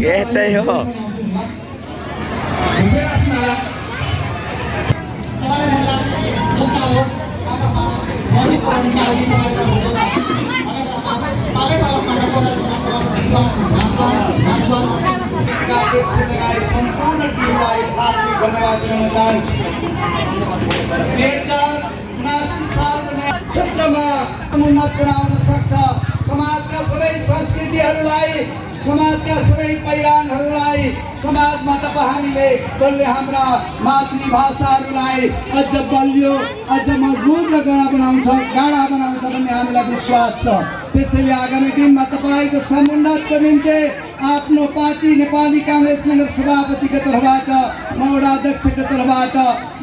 यतै हो सम्पूर्ण टिमलाई हार्दिक धन्यवाद दिन चाहन्छु। 2079 सालमा क्षेत्रमा उन्नत बनाउन सक्छ। समाजका सबै संस्कृतिहरूलाई, समाजका सबै पहिचानहरूलाई, समाजमा हामीले बोल्ने हाम्रा मातृभाषाहरूलाई अझ बलियो, अझ मजबुत र गाढा बनाउँछ भन्ने हामीलाई विश्वास छ। त्यसैले आगामी दिनमा तपाईँको समुन्नतको निम्ति आफ्नो पार्टी नेपाली काङ्ग्रेस नगर सभापतिको तर्फबाट, म वडा अध्यक्षको तर्फबाट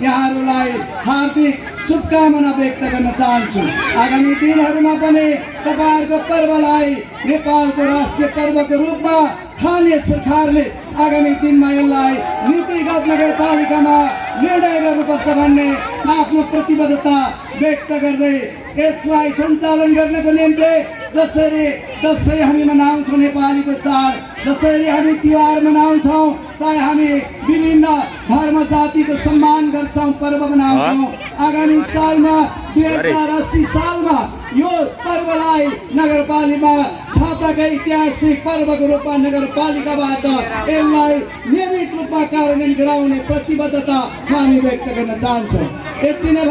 यहाँहरूलाई हार्दिक शुभकामना व्यक्त गर्न चाहन्छु। आगामी दिनहरूमा पनि तपाईँहरूको पर्वलाई नेपालको राष्ट्रिय पर्वको रूपमा स्थानीय सरकारले आगामी दिनमा यसलाई नीतिगत नगरपालिकामा निर्णय गर्नुपर्छ भन्ने आफ्नो प्रतिबद्धता व्यक्त गर्दै यसलाई सञ्चालन गर्नको निम्ति जसरी दसैँ हामी मनाउँछौँ, नेपालीको चाड जसरी हामी तिहार मनाउँछौँ, चाहे हामी विभिन्न धर्म जातिको सम्मान गर्छौँ, पर्व मनाउँछौँ, आगामी सालमा 2080 सालमा यो पर्वलाई नगरपालिकामा छापाका ऐतिहासिक पर्वको रूपमा नगरपालिकाबाट यसलाई नियमित रूपमा कार्यान्वयन गराउने प्रतिबद्धता हामी व्यक्त गर्न चाहन्छौँ। यति नै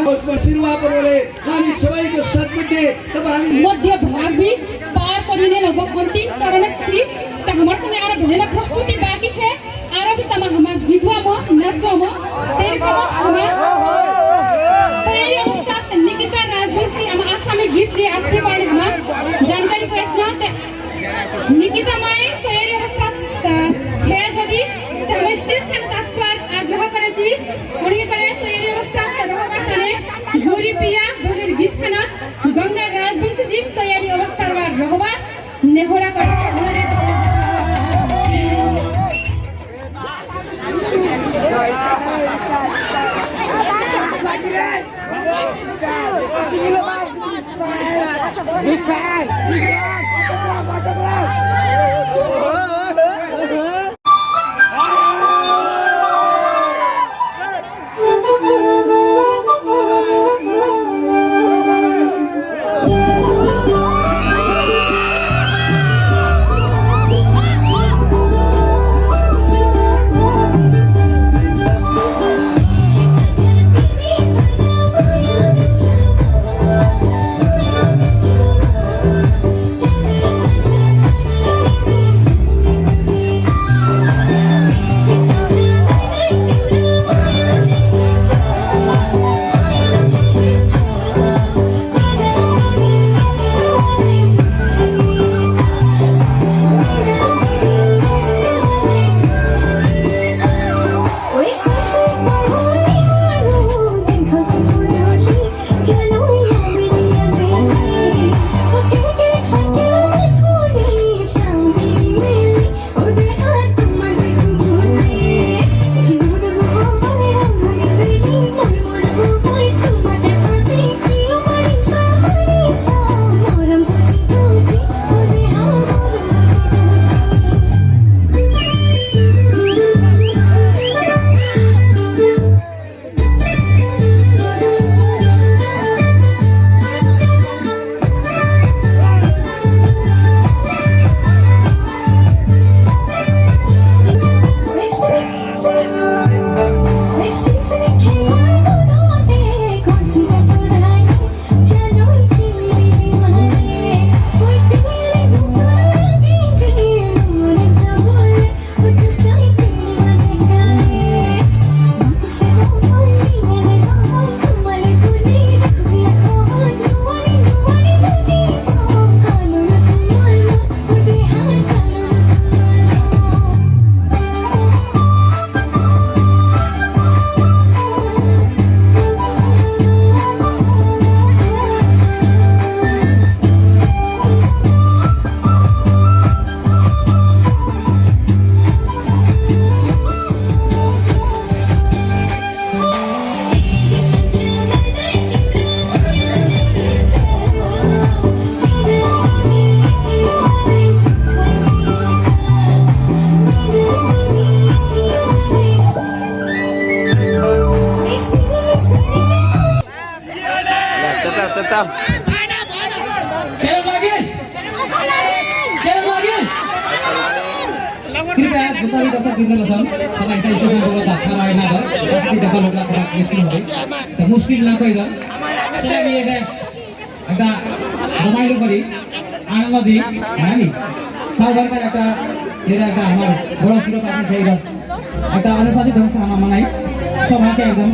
शिरुवाले हामी सबैको सद्बुद्धि मध्य भाग भी पार परिने लगभग अंतिम चरण छी। त हमर संगे आरो भेला प्रस्तुति बाकी छे। आरो भी तमा हम गीतवा म नाचवा म तेरे को हम तयारी अवस्था निकिता राजवंशी हम आसामी गीत दे आसपे पानी हम जानकारी प्रश्न निकिता माई तयारी अवस्था छे जदी त हम स्टेज के तस्वार आग्रह करे छी उनी करे तयारी अवस्था रह करने गौरी पिया बोले गीत खाना गंगा राजवंशी जी तयारी अवस्था रहबा नेहोरा करे Basta. Kailan lagi? Kailan lagi? कृपया दुपारी दर्शक बिन्दुहरुसँग तपाईँ चाहिँ यसो बोल्न त थाहा भएन त कति दफा लोकला कुरा मुस्किल भयो त मुस्किल नभइ त सबै एउटा रमाइलो गरी आनन्द दिई हामी सालभरका एउटा एउटा हाम्रो बडा सिरो पार्टी छ एउटा अनुशासित ढङ्गसँग मनाई सभाका एकदम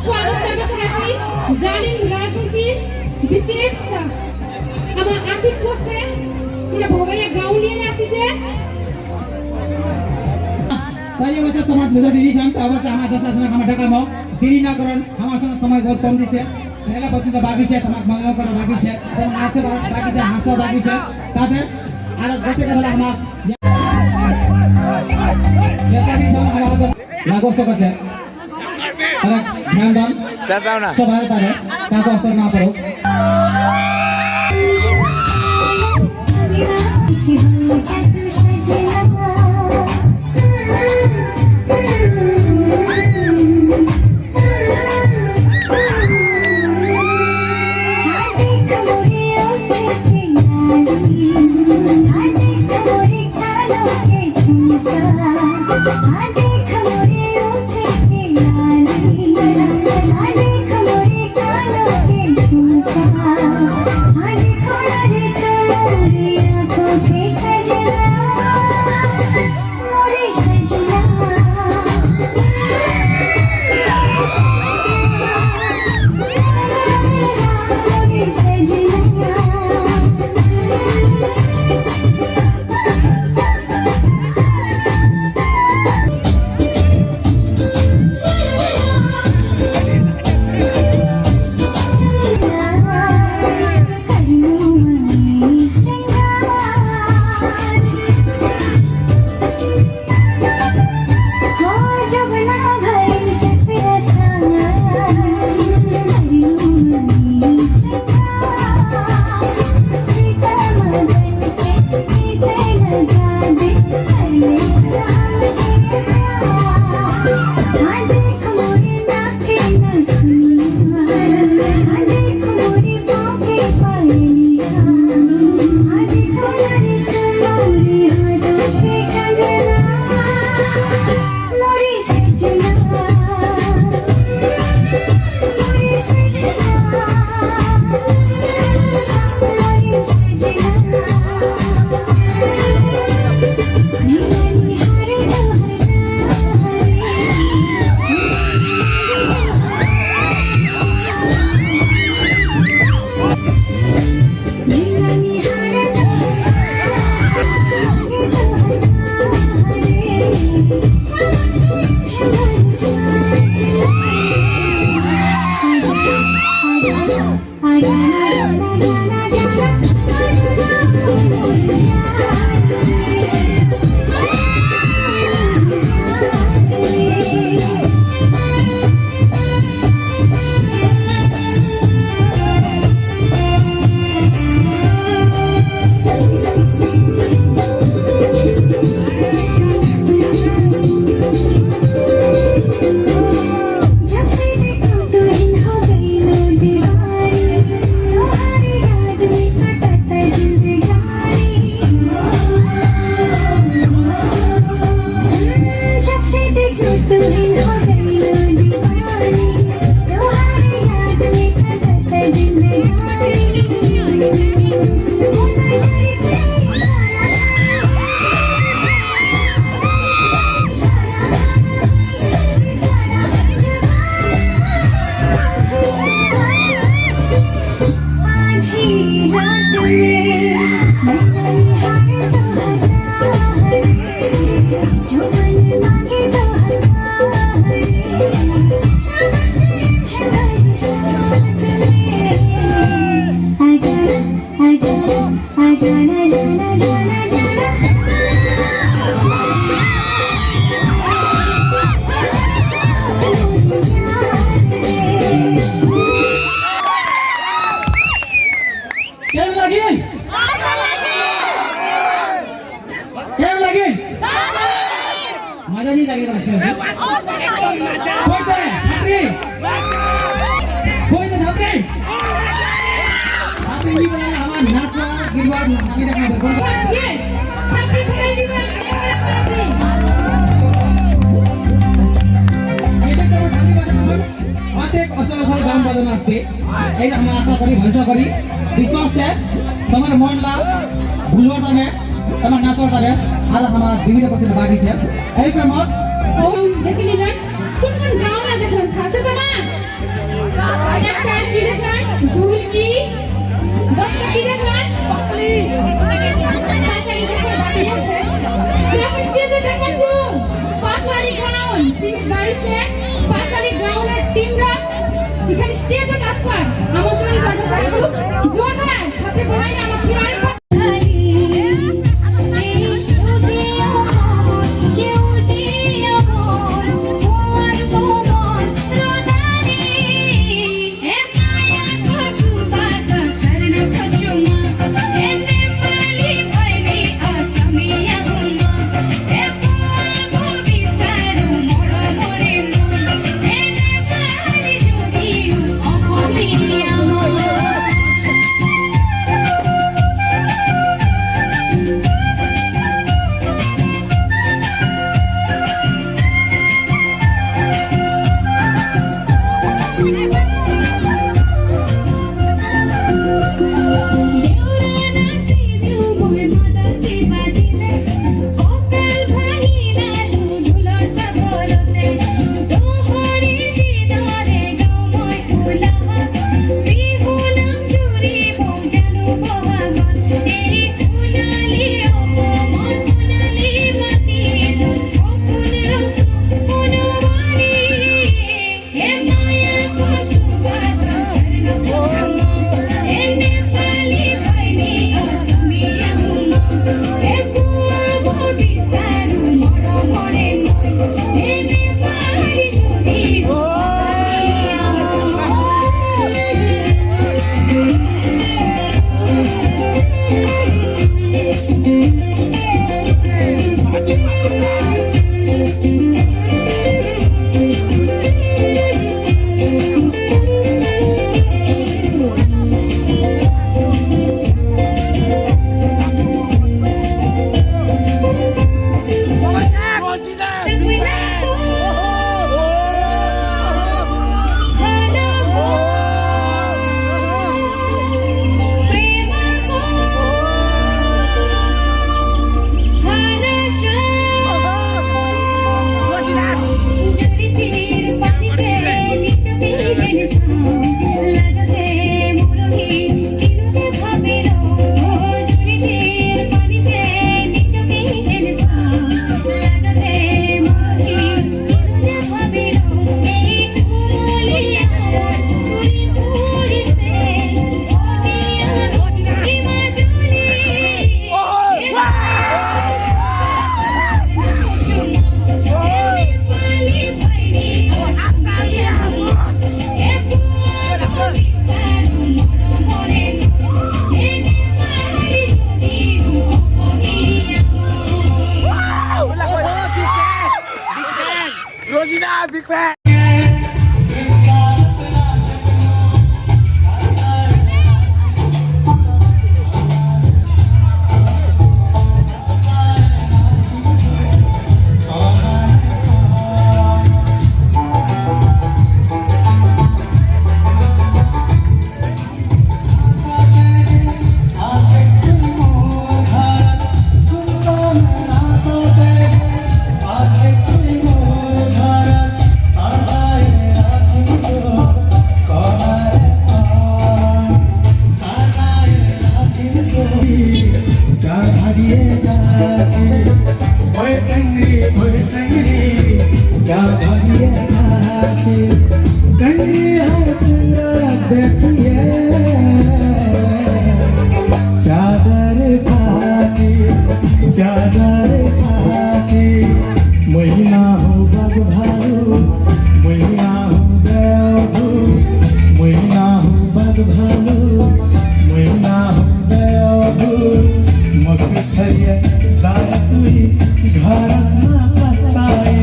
स्वागत गर्न चाहन्छु जालिम राजवंशी विशेष अब आर्थिक कोष से ये भोवया गांव लिए आसी से तैले बच्चा तमाम बुझा दिनी छन् त अवश्य हाम्रो दशजना हाम्रो ढकामा दिनी नगरन हामीसँग समय बहुत कम दिसे त्यसलाई पछि त बाँकी छ तमाम मगाउ गरेर बाँकी छ तर नाच बाँकी छ हाँस बाँकी छ ताते आरो गोटेको बेला हाम्रो यतानी छन् हाम्रो लागो सको छ तर ध्यान दान जाऊ न सबै पारे ताको असर नपरो जो मन मांगे तो मजा नहीं लगेगा उसमें कोई तो है छात्री कोई तो छात्री छात्री नहीं बनाया हमारा नाच गिरवा आगे देखना देखो ये छात्री बनाई दी मैं ये देखो ढाली बजाना प्रत्येक असल गान बजाना असते এই আমরা আশা করি ভরসা করি বিশ্বাস আছে তোমার মনলা ভুলবাটানে তোমার নাচটারে আর আমার জীবিত পাশে বাকি আছে এই প্রেমত ओ देखली ना कौन गाँव ना देखलन था से तमा एक टाइम की देखलन ढोल की दस की देखलन पकली पाछली देखलन बाकी है तेरा स्टेज से देखन छु पाछली गाँव जीवित बाड़ी से पाछली गाँव ना टीम रा इखन स्टेज पे आसपास আমন্ত্রণ করতে চাইছো জোরদার আপনি বলাই না আমার পিয়ারে Big fan! मग छय जाय तुई घरात ना पस्ताय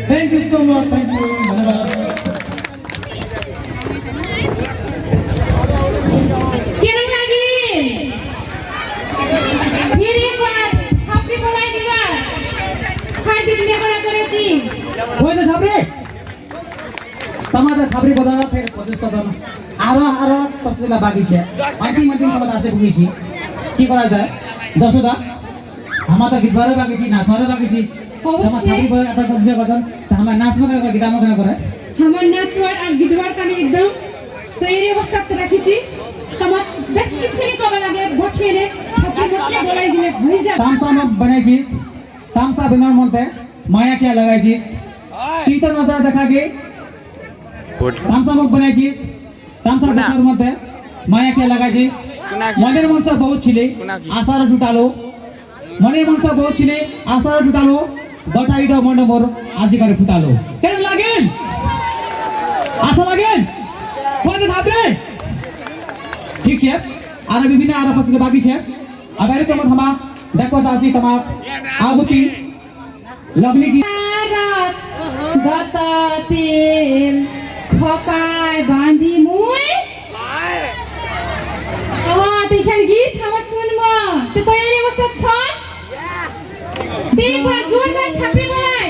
Thank you so much. Thank you. কেরম লাগিল ফির একবার থাপড়ি বলাই দিবা হার্দিক লেখাপড়া করেছি ওই যে থাপড়ি তোমাদের থাপড়ি বদলা ফের প্রচেষ্টা দাও আরো প্রচেষ্টা বাকি আছে মাইটিং সমাজ আছে বুঝিছি কি করা যায় যশোদা আমাদের গীত বারে বাকিছি নাচরে বাকিছি তোমার থাপড়ি বদলা আপনার প্রচেষ্টা করছেন তা আমার নাচ মানে গীত আমাকে করে আমার নাচওয়ার আর গিদওয়ার কানে একদম তৈরি অবস্থাতে রাখিছি তোমার বেশ কিছুই কবে লাগে বঠিয়ে নে থাপড়ি মতলে বলাই দিলে হয়ে যাবে तामसा में बनाइছিস तामसा बनाর মধ্যে মায়া क्या लगाइছিস कीर्तन नजर देखा के तामसा मुख बनाइছিস तामसा দেখার মধ্যে মায়া क्या लगाइছিস মনের মনসা বহুত ছিলে আশার টুটালো মনের মনসা বহুত ছিলে আশার টুটালো গটাইটা মন মোর আজি করে ফুটালো কেন লাগেন আশা লাগেন কোন ভাবরে ठीक है আর বিভিন্ন আর প্রশ্ন বাকি আছে अब अरे प्रमोद हमा देखो दासी तमा आहुति लगनी की রাত গততেল খপায় বাঁধি মুই দেখেন গীত আমার শুনব তো তৈরি অবস্থা ছ দেখবার জোরদার থাপড়ি বলাই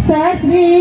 Sasri